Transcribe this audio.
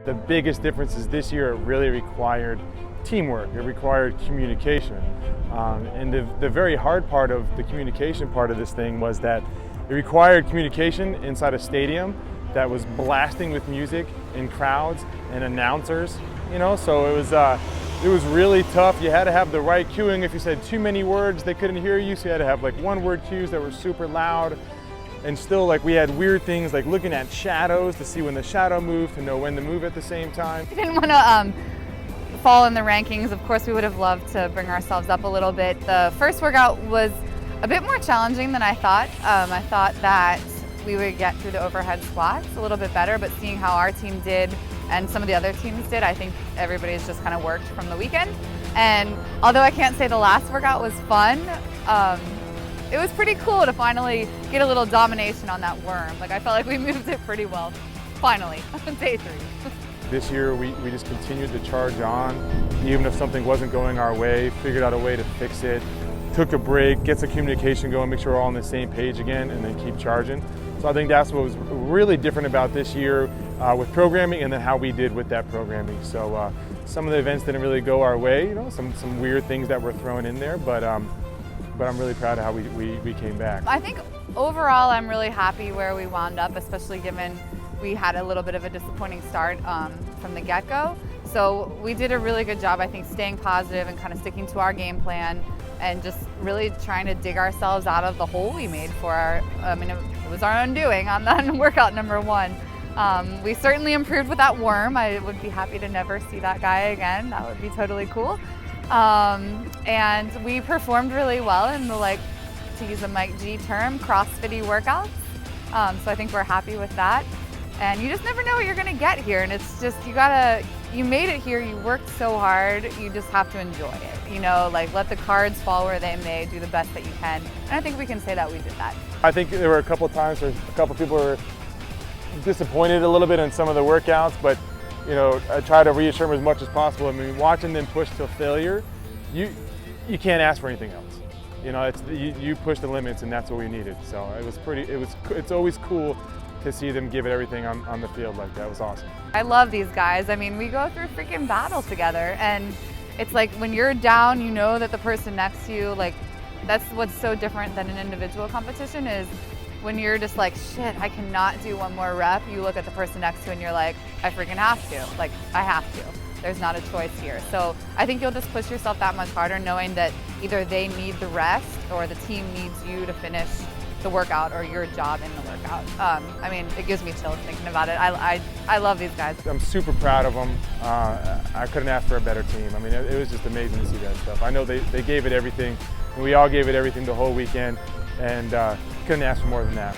The biggest difference is this year it really required teamwork, it required communication. And the very hard part of the communication part of this thing was that it required communication inside a stadium that was blasting with music and crowds and announcers, so it was really tough. You had to have the right cueing. If you said too many words, they couldn't hear you, so you had to have like one word cues that were super loud. And still, like, we had weird things like looking at shadows to see when the shadow moved, to know when to move at the same time. We didn't want to fall in the rankings. Of course, we would have loved to bring ourselves up a little bit. The first workout was a bit more challenging than I thought. I thought that we would get through the overhead squats a little bit better, but seeing how our team did and some of the other teams did, I think everybody's just kind of worked from the weekend. And although I can't say the last workout was fun, it was pretty cool to finally get a little domination on that worm. Like, I felt like we moved it pretty well, finally, day 3. This year we just continued to charge on, even if something wasn't going our way, figured out a way to fix it, took a break, get some communication going, make sure we're all on the same page again, and then keep charging. So I think that's what was really different about this year with programming, and then how we did with that programming. So some of the events didn't really go our way, some weird things that were thrown in there, but I'm really proud of how we came back. I think overall I'm really happy where we wound up, especially given we had a little bit of a disappointing start from the get-go. So we did a really good job, I think, staying positive and kind of sticking to our game plan and just really trying to dig ourselves out of the hole we made for it was our own doing on workout number 1. We certainly improved with that worm. I would be happy to never see that guy again. That would be totally cool. And we performed really well in the, to use a Mike G term, CrossFit workouts. So I think we're happy with that. And you just never know what you're gonna get here. And it's just, you made it here, you worked so hard, you just have to enjoy it. Let the cards fall where they may, do the best that you can. And I think we can say that we did that. I think there were a couple of times where a couple of people were disappointed a little bit in some of the workouts, but I try to reassure them as much as possible. I mean, watching them push to failure, you can't ask for anything else. You push the limits, and that's what we needed. So it's always cool to see them give it everything on the field like that. It was awesome. I love these guys. I mean, we go through freaking battle together, and it's like when you're down, you know that the person next to you, that's what's so different than an individual competition is when you're just like, shit, I cannot do one more rep, you look at the person next to you and you're like, I freaking have to. I have to. There's not a choice here. So I think you'll just push yourself that much harder knowing that either they need the rest or the team needs you to finish the workout or your job in the workout. It gives me chills thinking about it. I love these guys. I'm super proud of them. I couldn't ask for a better team. It was just amazing to see that stuff. I know they gave it everything, and we all gave it everything the whole weekend, and couldn't ask for more than that.